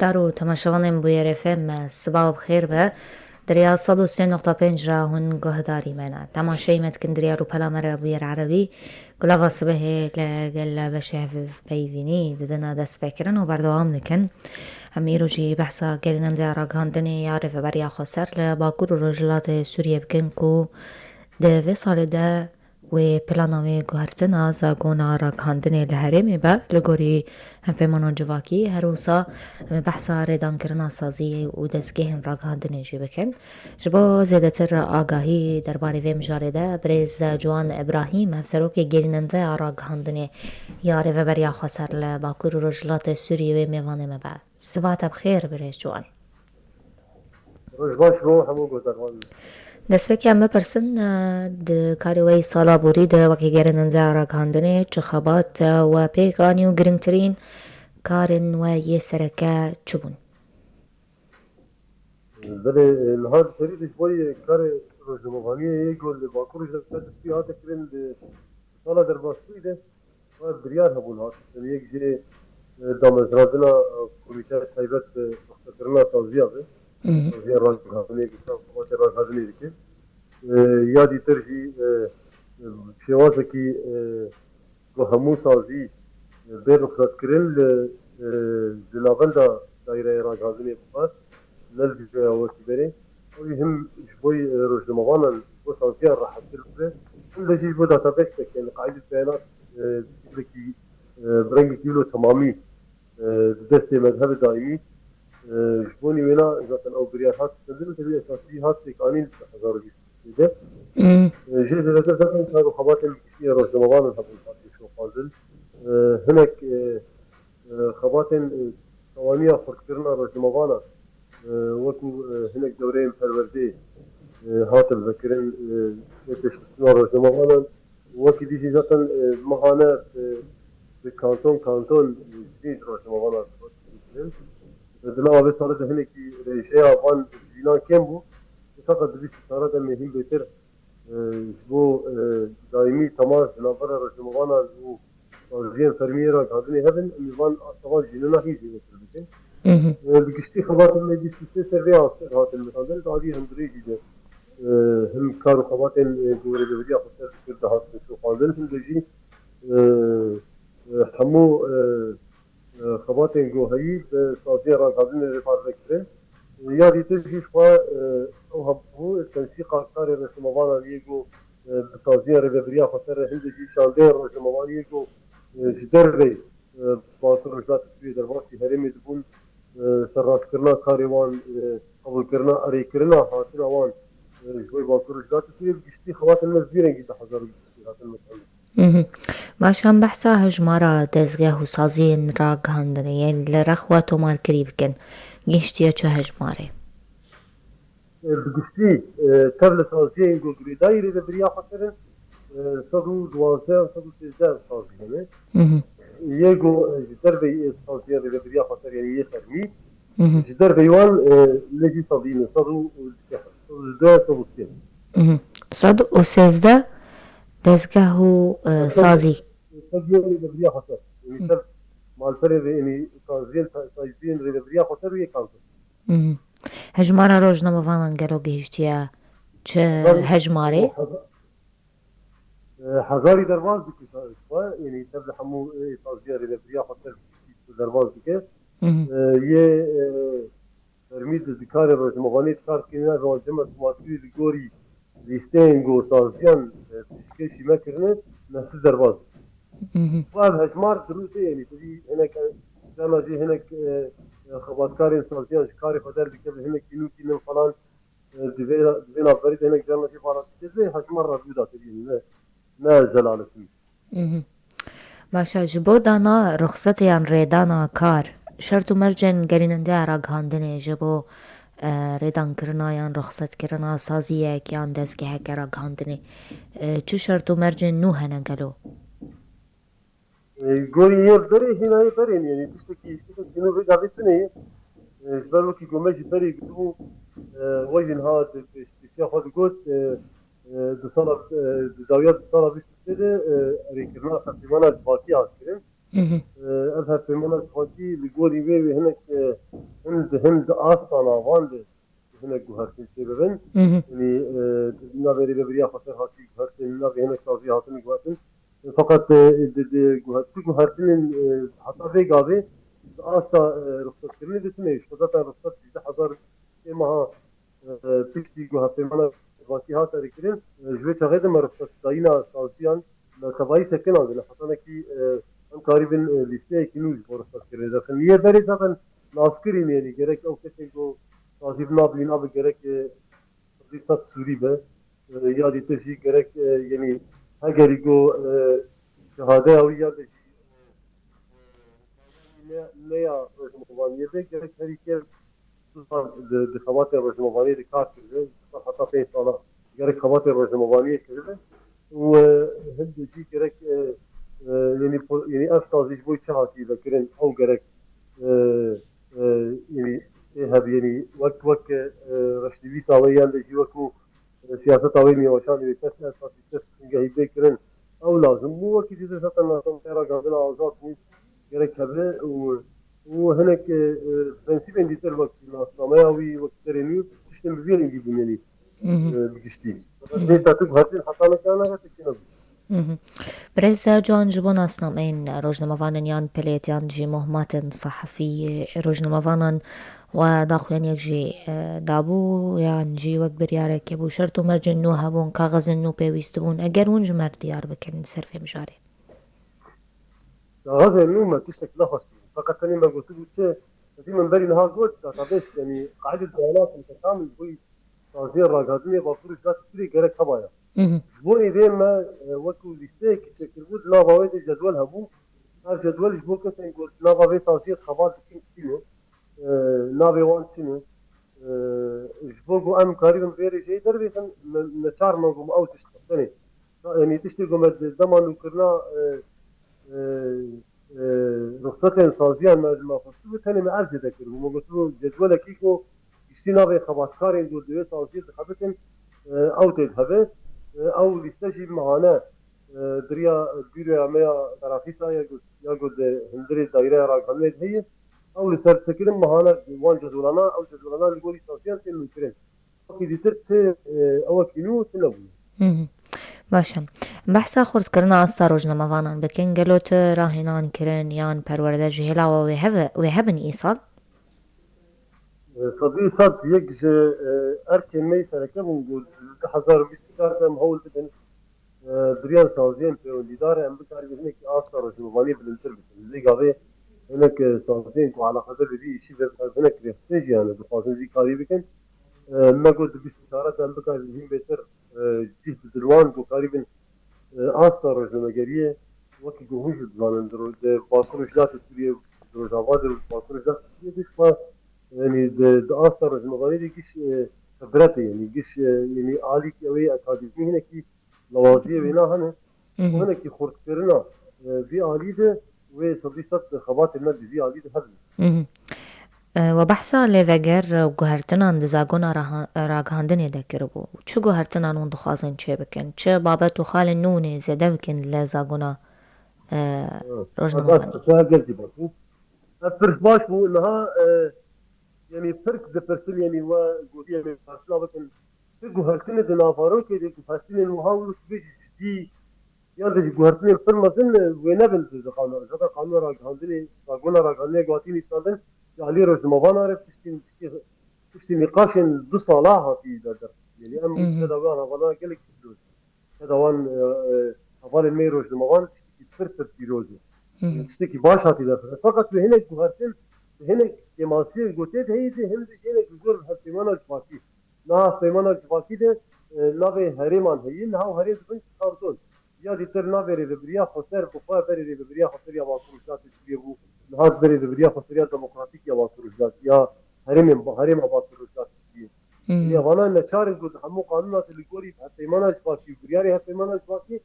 دارو تماشاوانم بویر FM صباح بخیر به دریا 103.5 را هون گهداری منه تماشای متکن دریا رو پلا مرا بویر عربی گلا صبح لگل بشه بيفيني ددنا دست بكرن وبردوام نكن أميرو جي بحثا قلنا ندي راقاندني يعرف بريا خسر لباكور رجلات سوريا بكنكو ده في صالة ده و پلانوی گوهرتنا زاگونا راگهاندنی لحرمی با لگوری هم پیمانو جواکی هروسا بحثا ریدان کرنا سازی و دزگیهن راگهاندنی جی بکن جبا زیده تر آگاهی درباره وی مجاره ده بریز جوان ابراهیم افسروکی گیرننده راگهاندنی یاری و بریا خسر لباکور رجلات سوریه و میوانه مبا سوات بخیر بریز جوان روش باش رو همو گذروان دەست پێکیان بپرسن کاریوەی ساڵابووری وەکی گەرن ئەنجاڕاگەاندنێ چ خەبات و پێکانی و گرنگترین کارن وە یە سەرەکە چ بوون بله نهار سریدش بای کار روزنامه‌نگاری یک گل باکورش دستی هات کردن سالا در باستی ده و بریار هبون هات یک جه دامزرادنا کمیته تایبت مختارنا سازی آبه سازی راگهاندنی که خواهد راگهاندنی دیگه یادی ترجی شوازه که همو سازی به رخصت کردن جنابند دایره راگهاندنی بخواد نلبي وقت بري وهم شوي روزنامه‌وان وسانسيا راح تلبس كل شيء بدا تابستك يعني قاعدة بيانات لكي برنج كيلو تمامي دستي مذهب دائمي شبوني وينا إذا كان أو برياحات تنزل تبي أساسيات قوانين هزار جديدة جيد إذا كان كانوا خباتهم كثير روزنامه‌وان هذول شو فاضل هناك خباتهم قوانين فرقنا روزنامه‌وان وەکو هەنێک دەورەیان پەروەردەی هاتە بەکردن پێشکەشتنەوە ڕۆژنامەوانان وەکی دیژی زەقن مەهانە کانتۆن ڕۆژنامەوانان دنا ئەوێ ساڵەتە هەنێکی ڕێژەیە ئەوان ژینان کێم بوو فقط دویست ساڵەتە مهم بێتر بۆ دایمی تەماس بنابەرە ڕۆژنامەوانان و سازیان فەرمیە ڕاگەاندنی هەبن میوان ئەوان ژینەنا هیچ بێتر بکەن بگشتی خبات المجلس سريع هات المثال عادي هم دريجي هم كانوا خبات الجوري الدولية خاصة في هات شو قادر هم بيجي حمو خبات الجوهري صادية راجعين رفاق ذكره يا ريت تجي شوى أو هو التنسيق كار الرسموان ليجو صادية رفاقية خاصة هم بيجي شاندير الرسموان ليجو جدربي باطل رجلات في درباسي هرمي تكون سرات کرنا کاریوان قبول کرنا اری کرنا حاصل آوان جوی باکور جدات توی گشتی خوات المزبیرنگی ده هزار گشتی حاصل مثلا باشان بحثا هجمارا دزگاه و سازین راگهاندنی لرخوة تومار کری بکن گشتیا چه هجماره بگشتی تبل سازیه اینگو گریدایی ریده بریا خسره صدو دوازده صدو سیزده سازیه يجو جدربي صوتيا رياضية خاطر يعني يخرمي جدربي يوان نجي صدينا صدو ده صدو سين صد و سيزده دزگاه سازي صدو رياضية خاطر يعني سب مع الفرق يعني صازين رياضية خاطر ويكانتو هجمارا روجنا مفانا نگرو گهشتيا چه هجماره حزاري درواز بكي يعني تبدأ حمو صازين رياضية خاطر درواز بكي یه فرمید ذکر روزنامه‌نگاری کار کنه روزنامه سماعتی لگوری لیستینگ و سازیان پیشکشی میکنه نسل درواز. بعد هجمار دروسه یعنی توی هنگ جنازی هنگ خبرکاری سازیان کاری خودر بکه هنگ کینو کینم فلان دیوان آفرید هنگ جنازی فلان چیزه هجمار را بیدا تبیین نه زلالی. باشه جبو دانا رخصت یان ریدانا کار شرط و مرجن گریننده راگهاندنه جبو ریدان کرنا یان رخصت کرنا سازیه که یان دزگه هکه راگهاندنه چه شرط و مرجن نو هنه گلو گوری یه داری هنایی دارین یعنی دیشته که اسکیتو کنو بگه بیتونه جبرو که گمه داری گفتو وجن ها دشتیا خود گوت دو سالا داویات دو سالا بیست بده ریکرنا خطیمانا باقی هست کرن مهم. أذهب في منى خواتي لقولي بيبي هناك هند أصلا واند هناك جوهرتين سببن مهم. يعني نبي ربيع خسر هاتي جوهرتين نبي هناك صافي هاتين جوهرتين فقط جوهرتين حتى في قاضي أصلا رخصت كرني دتنيش فقط رخصت 10,000 ما تكتي جوهرتين منى خواتي هات ركرين جويت غير ما رخصت داينا ساسيان لا تبعي سكن عندنا حتى كي ام تقريبا لسته كيلوز فرصت كرده خليه بري zaten naskırım yani gerek o kesin ko tazib nabli nabı gerek fırsat suri be ya ditesi gerek yani ha gerek o şehade avi ya da ne ya rojmovaniye gerek her iki de xabat rojmovaniye de kart kirdi hatta 5 sala gerek xabat rojmovaniye kirdi وهند شيء gerek yani ev sazîş boy çi hatî vekirin ew gerek yani heb yani wek reştîvîsa wê yan de jî wekû siyaseta wê nîweşanê wê kes esasî kes gehî bêkirin ew lazim bû wekî dîtir zaten nasandera gavina azad bû gerek hebe û hinek prensîbên dîtir wekî nasnameya wî wekî serê nû tiştên bivînên jî bûn yani مهم. bigiştî dê tatîk hertin heta nekirine ve tiştî مهم. برزا جون جبون أصلا من روجناموفانن يان بليت يان جي مهمات صحفية روجناموفانن وداخو يعني يجي دابو يان جي وك بريارك يبو شرطو مرجن نو هبون كاغز نو بيويستبون اگر ونج مر ديار بكن سرفي مجاري غزة النوم تشتك لفظ فقط أنا ما قلت له شيء في من بري نهار قلت تابس يعني قاعدة بيانات متكامل بوي تنظير راقدني بفرش لا تشتري غير كبايا مهم. جبوني ديما وكو ليستيك تكربوت لا بويت جدول هبو هر جدول جبو كسن قلت لا بوي تنظير خبر كيلو نابي وان شنو جبوكو ام قريبا غير شيء دربي نشار منكم او تشتغل يعني تشتغل زمان وكرنا رخصت سازیان ما خصوصا تنم ارز ذکر و مگتو جدول کیکو اشتینا به خبرکارین دو دوی سازی خبرتن او تذهبه او لیستشی معانه دریا بیرو امیا تراخیصا یا گود هندری دایره را کامل هی او لسر سکرین معانه وان جدولانا او جدولانا لگولی سازیان تن میکرین وقتی دیتر ته او کینو تنبو مهم. باشم بحثا خورد کرنا استا روجناموانن بکن گلوت راهنان کرن يان پرورده جهلا و هبن ایصال طبيعي صار يجي أركن ميسر كم نقول 2024 كم هول بدن بريان سازين في الإدارة أم بكار هناك أصلا رجمانية بالإنتربت اللي قاضي هناك سازين وعلى قدر ذي شيء هناك ريستيجي يعني بخاطر ذي قاضي بكن ما قلت باستشارة أم بكار هم بيتر جهة دلوان وقريبا أصلا رجمانية وكي جوهوش دلوان باكر رجلات سوريا روجافات باكر رجلات سوريا يعني ده أصلا المغني دي كيش خبرته يعني كيش يعني عالي كوي أكاديمي هنا كي لوازيه بينا هنا مهم. وهنا كي خورت كرنا في عالي ده وصديقات خبات الناس في عالي ده هذا مهم. وبحثا لێڤەگەر گوهرتنان دزاگۆنا ڕاگەاندنێ دەکردبوو چ گوهرتنان و دخوازن چێ بکەن چه بابەت و خاڵی نونێ زێدە بکەن لە زاگۆنا هذا ڕۆژنەمەڤانی قلتي بس فرش باش هو انها يعني فرق ده برسل يعني وقولي يعني فاصله لكن تقول هالكلمه ده نافارو كده فاصله المحاولة بيجي دي يعني جوهرتني الفيلم مثلا وينبل في قانون هذا قانون راجعندني قانون راجعندني قاتين يستخدم يعني روز ما بنا عرفت تشتي نقاش دو صلاحة في ده يعني أم قلت مهم. كذا وانا والله قال لك فلوس كذا وان أفضل المي روز ما بنا تشتي فرصة في روزي مهم. تشتكي باش هاتي ده فقط هنا جوهرتين هنا كماسير قلت هي دي هم دي هنا جزر هالسيمانة الفاكي نا سيمانة الفاكي ده لا في هرمان هي إنها وهرين بنت خارطون یا دیتر نبری دبریا خسر بخواه بری دبریا خسر یا واکروشات سریعو نهاد بری دبریا خسر یا دموکراتیک یا واکروشات یا هرم واکروشات سریع یعنی مهم. وانا نچار گود همو قانونات اللي قولي هتيمانا اشباكي برياري هتيمانا اشباكي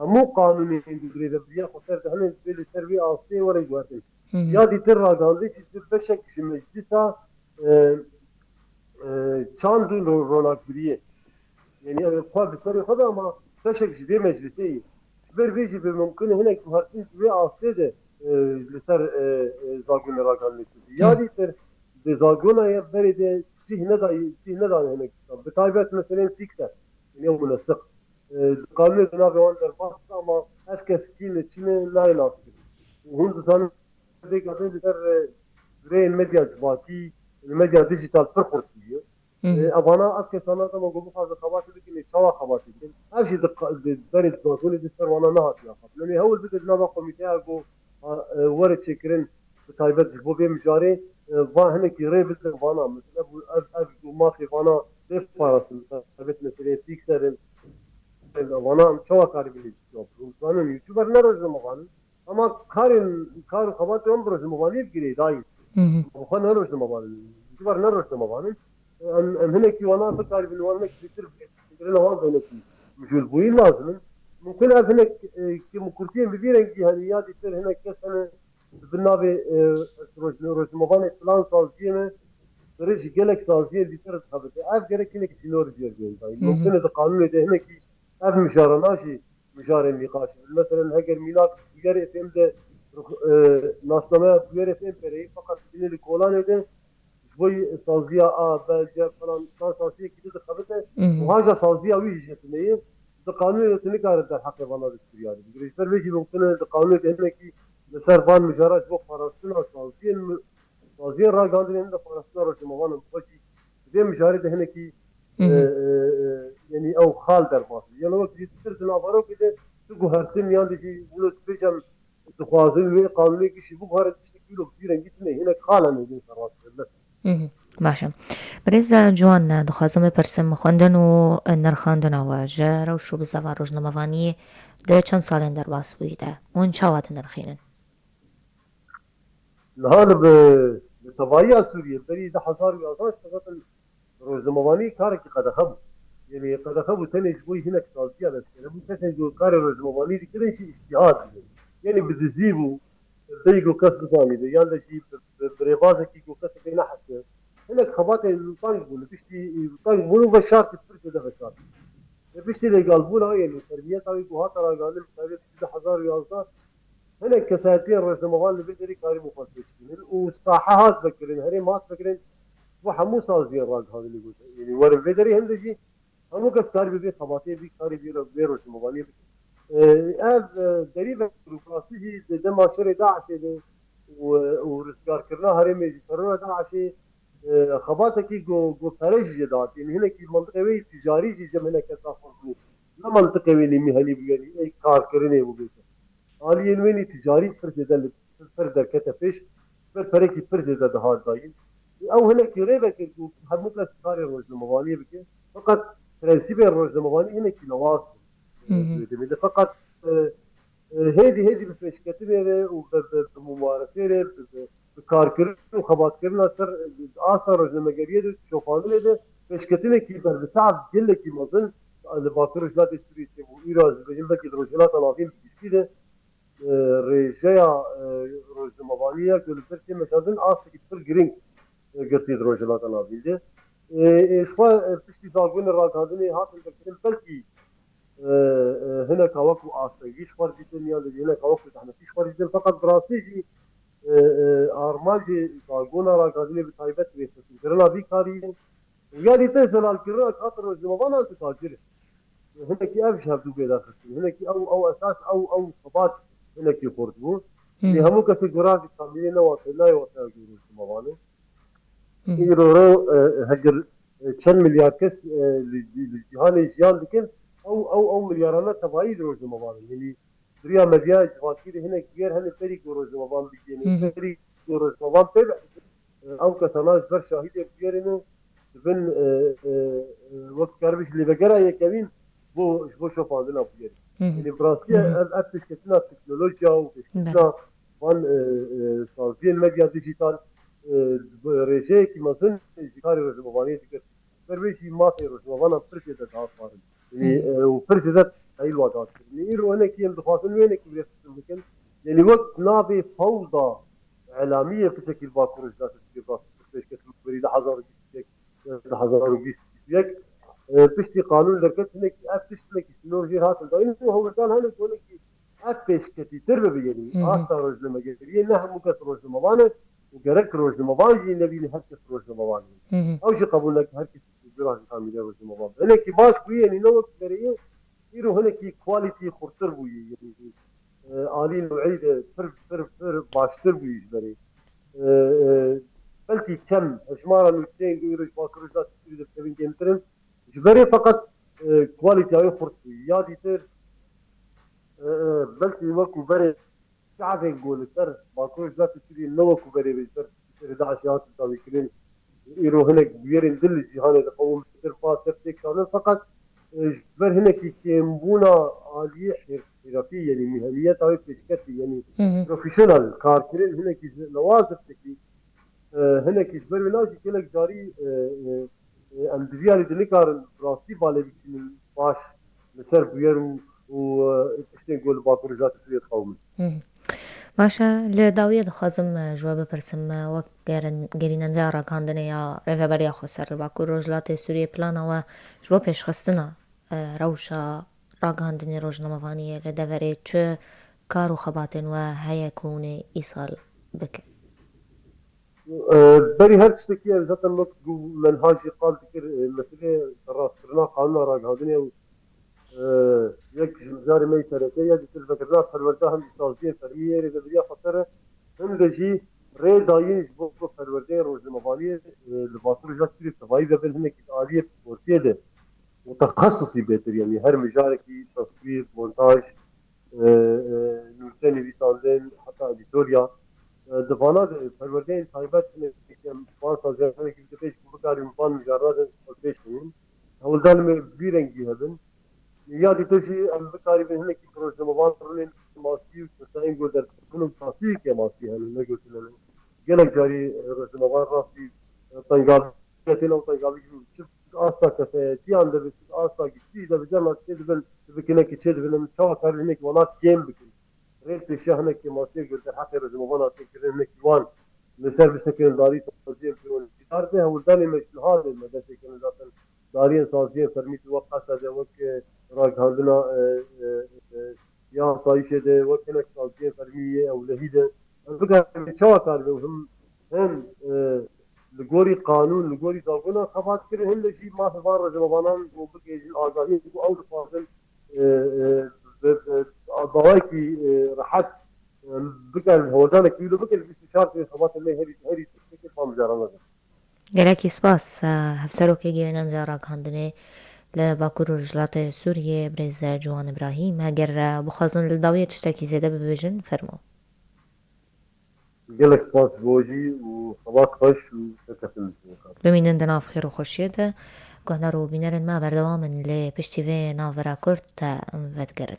همو قانوني دبري دبریا خسر دهن بيل سربي آسته ورا جواتن مهم. یا دیتر را گاندی چیز بشک مجلسا چاندون روناک بریه يعني خواب بسوري خدا ما تشك جدي مجلسي بر بيجي بممكن هناك مهرتين في عاصلة لسر زاگون راگان لیستی یادی تر به زاگون های برید چیه ندای هنگ به تایبت مثلا فیکسر یعنی منسق قانون دنا به آن در باست اما از کسی چینه نای لاست هون دزانم دیگه لسر برای المدیا جواتی المدیا دیجیتال فرخورتیه افانا از کسانات ما گفت خواهد خواهد بکنی شوا خواهد بکنی هر شيء داري تقولي دستر وانا نهات يا خاطر لاني هول بدك نبا كوميتي اكو ورد شكرين بتايبت بو بيم جاري فا هنك يري بدك فانا مثل ابو ما في فانا ليف فارس تايبت مثل فيكسر وانا شوا كاري بلي جوب وانا يوتيوبر نروز مغان اما كار خبات يوم بروز مغاني بجري داي وخان نروز مغان يوتيوبر نروز مغان ام هنك وانا بكاري بلي وانا كتير كتير هون هنك مش البوين لازم ممكن هناك كمكرتين ببيرن جهاليات يصير هناك كسنة بالنابي روز مباني فلان صالحين ريش جالك صالحين دي ترى خبرت عارف جالك هناك سينور جيرجين ممكن هذا قانون ده هناك عارف مشارناشي مشار النقاش مثلا هاجر ميلاد غير فيلم ده ناسنامه غير فيلم بري فقط بين الكولان ده شوي صازية بلجة فلان صازية كده خبرته وهاجا صازية ويجي جتنيه قانون تنكار در حق والله دستورياري بيجي بيجي ممكن قانون هناك لسر فان مجارات بو فلسطين صازين را قاندين عند فلسطين روش موانا مخشي زي مجارات هناك يعني او خال در باطل يعني وقت يتصير نابارو كده تقو هرتين يعني دي ولو تبيجم تخوازين وي قانوني كشي بو هرت كيلو كثير جتني هناك خالا نجي سراس باشه برز جوان دخوازم پرسم خوندن و نرخاندن آواجه رو شو بزاوار روزنامه‌وانی ده چند سالین در باس بویده اون چاوات نرخینن نهار بطبيعية سوريا بري ده حصار ويازان اشتغلت روزمواني كارك قد خب يعني قد خب تاني شوي هنا كتالتيا بس يعني مو كسر جو كار روزمواني دي كده شيء اجتهاد يعني بتزيبو بيجو كسر ثاني ده يعني شيء بريبازة كيجو كسر كنا حتى هناك خبات الطنق ولا بيشتي طنق مو بشارك تفرق ده بشارك بيشتي اللي قلبونا يعني تربية تاوي كوها ترى قال لي تربية ده حصار ويازان هنا كساتين روزموان اللي بيدري كاري مفلسفين واصطلاحات فكرين هري ما تفكرين وحمو صازين راق هذا اللي قلت يعني ورا بيدري هندجي همو كس كاري بيبي خباتي بي كاري بي روزمواني اف دريبه بروكراسي ده ما شري داعش ورزقار كرنا هري ميجي كورونا داعش خباتك جو فرج جدات يعني هنا كي منطقه وي تجاري جي هنا كسافر لا منطقه وي مهني بيعني اي كار كرني وبيته حالی وینی تجاری فرزیده فرد درکته پیش فرقی فرزیده ده هاد داین او هناك قريبة هاد مو بس كاري روزنامه‌وانی بكي فقط برنسيب الروزنامه‌وانی هناك لواز فقط هذه بفشكتنا وبممارسة بكاركرن وخباتكرن اثر اثر روزنامه‌گریه شوفانه ده فشكتنا كي بتعب جل كي مازن الباكر رجلات استريت وإيراز بجنبك الرجلات العظيم كده ريجيا روزموانية كل فرتي مثلا أصل كتير جرين قرتي روجلات أنا بيلده شوي بشتي زاغون الراجعين هات الكلام بلكي هنا كواكو أصل جيش فرد الدنيا اللي هنا كواكو إحنا فيش فرد فقط براسيجي أرماجي زاغون الراجعين بتايبت ويسس كرنا في كارين ويادي تنزل الكرنا خاطر روزموانا تتاجر هنا كي أفشل دوبي داخل هنا كي أو أساس أو خبات هنا كي خردبو اللي همو كسي جرافي كاملين واتلاي واتلاقي مباني يرو هجر 10 مليار كس لجهان جيان لكن او مليارات تبعي روز مباني يعني دريا مديا جواتي هنا غير هنا فريق روز مباني يعني فريق روز مباني تبع او كسناش بر شاهد غير بن وقت كاربش اللي بقرا يكمين بو شوفاندنا بير يعني براسيا افتش كتنا تكنولوجيا وكتنا فان سازي الميديا ديجيتال ريشي كي مثلا جكاري روزمواني ديك فربيشي ما في روزموانا برشي ده فارن يعني وبرشي ده هاي الوضعات يعني يرو هنا كي الدخاسن وين كي بيستمكن يعني وقت نابي فوضى اعلاميه بشكل باكور ذات التجربه بس كتب بريد حزار ده حزار وبيس بشتي قانون دركت هناك افتش لك تكنولوجيا هات انه هو كان هنا يقول لك اف پیشکتی تر ببینی آستا روزنامه گیری نه همون کس روزنامه وانه و گرک روزنامه وان جی نبینی هر کس روزنامه وانه اوش قبول لك هر کس جرا کامیده روزنامه وان هنه کی باش بوی یعنی نو کریه ایرو هنه کی کوالیتی خورتر بوی یعنی عالی نوعی ده پر باشتر بوی جبری بلکي كم شمارا نوتين يروج باكروجات تريد تبين جنترن جبري فقط كواليتي هاي خرطي يا ديتر بلكي وكو بري شعب نقول سر باكروجات تشتري نو كوبري بيسر 11 يا تساوي كلين يرو هناك بيرن دل جهان القوم ترفا تفتك كان فقط جبر هناك كيمبونا عالية حرفية يعني مهنية هاي تشكتي يعني بروفيشنال كاركرين هناك لوازم تكي هنا كيشبر وناجي كلك جاري ام ديالي دنيكار راسي بالي بيكين باش لسر بيرو و اشتي نقول باكورجات سويت قومي باشا لداوية دخازم جواب برسم وك گرین زیارا کاندنه یا رفبریا خسر باکو روجلات سوریه پلانا و جواب پیش خستنا روشا راگاندنی روجناموانیه لدوره چه کارو خباتن و هیکونه ایصال بکن بري هر تشتكي زات النطق منهاجي قال ذكر مسألة راسنا قانون راجعودني يك جاري ما يتركي يدي تلفكرنا فروردها هم سازين فرمية إذا بدي خسرة هم دجي ري داينش بوكو فروردين روز المبانية الباطور جات سيري تفايدة بين هناك آلية سبورتية ده وتخصصي بيتر يعني هر مجالكي تصوير مونتاج نورتين بيساندين حتى اديتوريا دفانا پروردین تایبت نمیکنم پانصد هزار که پیش بکاری پان مجرد پیش کنیم اولدان می بیرنگی هستن یا دیتوشی ام بکاری به هنر کی پروژه موان رولین ماسکی و تسعین گل در کنم تاثیر که ماسکی هنر نگوشی لنه گلک جاری پروژه موان راستی تنگال کتیلا و تنگالی که آستا کفه تیان ده بس آستا کی چیز ده بجام آستی ده بن بکنه کی چه ده بن چهار کاری هنر کی ولات کیم بکن ريت الشهنة كماسية قلت حتى رجمونا تكرر نكوان لسر بسكن داري صازية في الكتار ده ولداني مش هذا المدرسة كان ذات دارين صازية فرميت وقت هذا وقت راج عندنا يا صايشة ده وقت هناك صازية فرمية أو لهيدة الفكرة شو كار هم لقوري قانون لقوري دارقنا خفات كده هم شيء ما في بار رجمونا وبقي الآزادين أو الفاصل ضوايكي راحت بكر هو ذلك كيلو بكر باستشارة إصابات الله هذه تكتيك فهم جارنا گلکی سپاس هفسرو که گرین زیارا کاندنه لباکور رجلات سوریه برز جوان ابراهیم اگر بخوازن لداویة تشتاکی زیده ببیجن فرمو جالك سباس بوجي وصباح خوش وتكفل بمینن دناف خیر و خوشیده گهنارو بینرن ما بردوامن لپشتیوه ناورا کرد تا ودگرن